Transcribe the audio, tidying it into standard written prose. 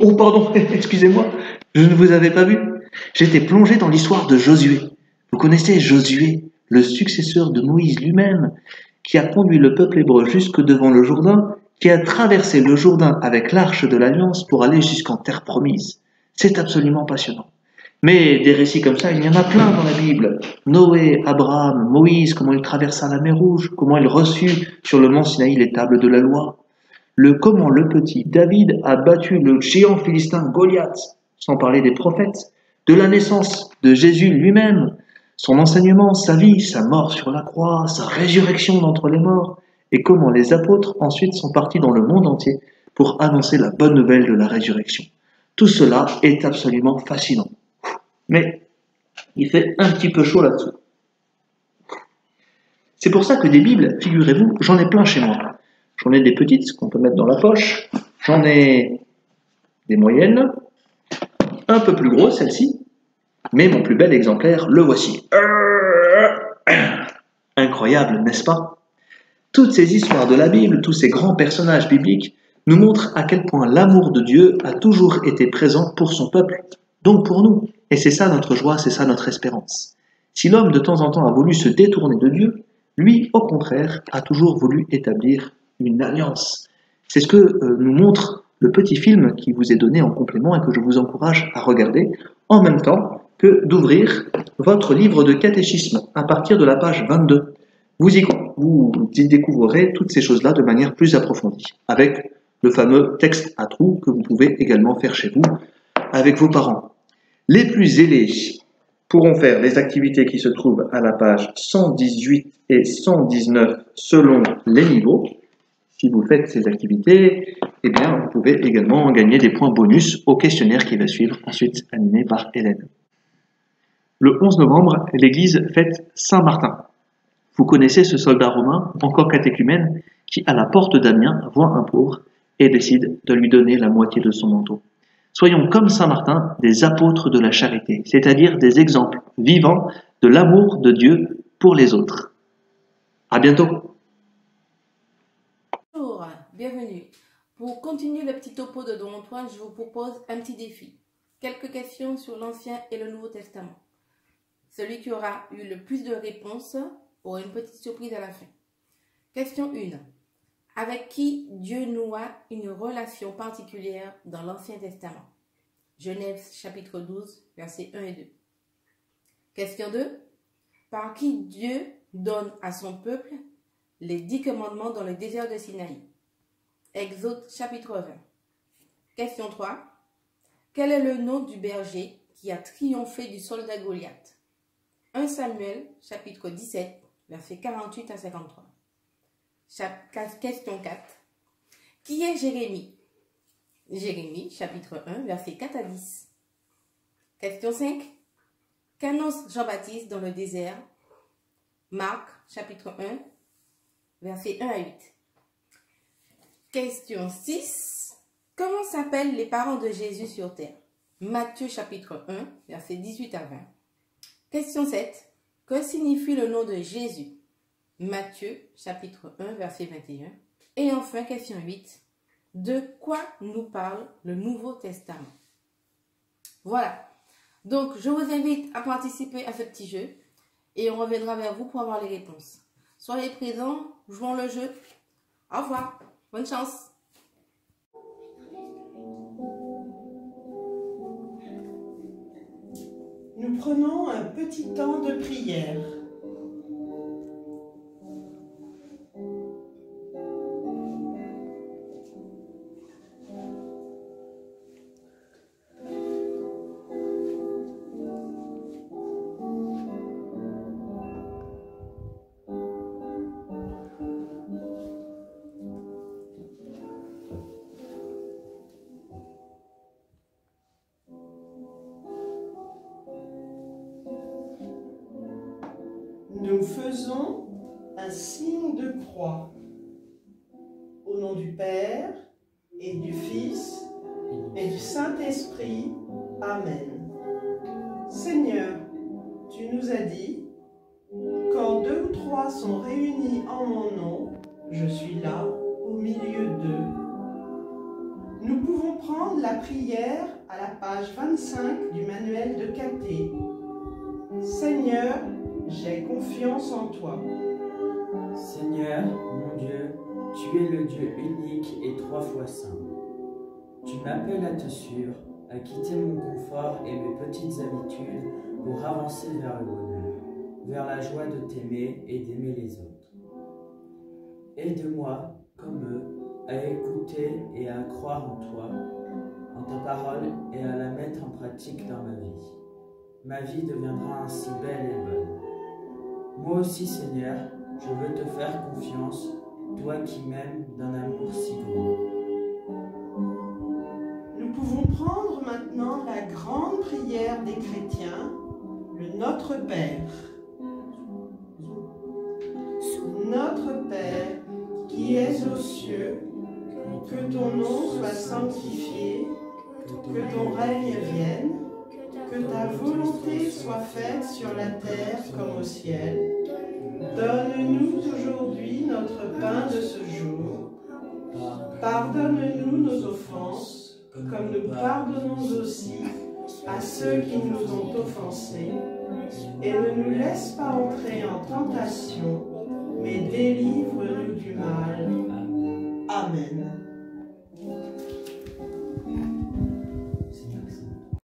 Oh, pardon, excusez-moi, je ne vous avais pas vu. J'étais plongé dans l'histoire de Josué. Vous connaissez Josué, le successeur de Moïse lui-même, qui a conduit le peuple hébreu jusque devant le Jourdain, qui a traversé le Jourdain avec l'arche de l'Alliance pour aller jusqu'en terre promise. C'est absolument passionnant. Mais des récits comme ça, il y en a plein dans la Bible. Noé, Abraham, Moïse, comment il traversa la mer Rouge, comment il reçut sur le mont Sinaï les tables de la loi. Comment le petit David a battu le géant philistin Goliath, sans parler des prophètes, de la naissance de Jésus lui-même, son enseignement, sa vie, sa mort sur la croix, sa résurrection d'entre les morts, et comment les apôtres ensuite sont partis dans le monde entier pour annoncer la bonne nouvelle de la résurrection. Tout cela est absolument fascinant. Mais il fait un petit peu chaud là-dessous. C'est pour ça que des Bibles, figurez-vous, j'en ai plein chez moi. J'en ai des petites qu'on peut mettre dans la poche, j'en ai des moyennes, un peu plus grosses celle-ci, mais mon plus bel exemplaire, le voici. Incroyable, n'est-ce pas? Toutes ces histoires de la Bible, tous ces grands personnages bibliques nous montrent à quel point l'amour de Dieu a toujours été présent pour son peuple, donc pour nous. Et c'est ça notre joie, c'est ça notre espérance. Si l'homme de temps en temps a voulu se détourner de Dieu, lui, au contraire, a toujours voulu établir une alliance. C'est ce que nous montre le petit film qui vous est donné en complément et que je vous encourage à regarder, en même temps que d'ouvrir votre livre de catéchisme à partir de la page 22. Vous y découvrirez toutes ces choses-là de manière plus approfondie, avec le fameux texte à trous que vous pouvez également faire chez vous avec vos parents. Les plus zélés pourront faire les activités qui se trouvent à la page 118 et 119 selon les niveaux. Si vous faites ces activités, eh bien, vous pouvez également gagner des points bonus au questionnaire qui va suivre, ensuite animé par Hélène. Le 11 novembre, l'Église fête Saint-Martin. Vous connaissez ce soldat romain, encore catéchumène, qui, à la porte d'Amiens, voit un pauvre et décide de lui donner la moitié de son manteau. Soyons comme Saint Martin, des apôtres de la charité, c'est-à-dire des exemples vivants de l'amour de Dieu pour les autres. À bientôt. Bonjour, bienvenue. Pour continuer le petit topo de Don Antoine, je vous propose un petit défi. Quelques questions sur l'Ancien et le Nouveau Testament. Celui qui aura eu le plus de réponses aura une petite surprise à la fin. Question 1. Avec qui Dieu noua une relation particulière dans l'Ancien Testament? Genèse chapitre 12, versets 1 et 2. Question 2. Par qui Dieu donne à son peuple les 10 commandements dans le désert de Sinaï? Exode chapitre 20. Question 3. Quel est le nom du berger qui a triomphé du soldat Goliath? 1 Samuel chapitre 17, versets 48 à 53. Question 4. Qui est Jérémie? Jérémie, chapitre 1, versets 4 à 10. Question 5. Qu'annonce Jean-Baptiste dans le désert? Marc, chapitre 1, versets 1 à 8. Question 6. Comment s'appellent les parents de Jésus sur terre? Matthieu, chapitre 1, versets 18 à 20. Question 7. Que signifie le nom de Jésus? Matthieu, chapitre 1, verset 21. Et enfin, question 8. De quoi nous parle le Nouveau Testament? Voilà. Donc, je vous invite à participer à ce petit jeu et on reviendra vers vous pour avoir les réponses. Soyez présents, jouons le jeu. Au revoir. Bonne chance. Nous prenons un petit temps de prière. Nous faisons un signe de croix. Au nom du Père, et du Fils, et du Saint-Esprit. Amen. Seigneur, tu nous as dit, quand 2 ou 3 sont réunis en mon nom, je suis là, au milieu d'eux. Nous pouvons prendre la prière à la page 25 du manuel de Cathée. Seigneur, j'ai confiance en toi. Seigneur, mon Dieu, tu es le Dieu unique et 3 fois saint. Tu m'appelles à te suivre, à quitter mon confort et mes petites habitudes pour avancer vers le bonheur, vers la joie de t'aimer et d'aimer les autres. Aide-moi, comme eux, à écouter et à croire en toi, en ta parole et à la mettre en pratique dans ma vie. Ma vie deviendra ainsi belle et bonne. Moi aussi, Seigneur, je veux te faire confiance, toi qui m'aimes d'un amour si grand. Nous pouvons prendre maintenant la grande prière des chrétiens, le Notre Père. Notre Père, qui es aux cieux, que ton nom soit sanctifié, que ton règne vienne, que ta volonté soit faite sur la terre comme au ciel. Donne-nous aujourd'hui notre pain de ce jour. Pardonne-nous nos offenses, comme nous pardonnons aussi à ceux qui nous ont offensés. Et ne nous laisse pas entrer en tentation,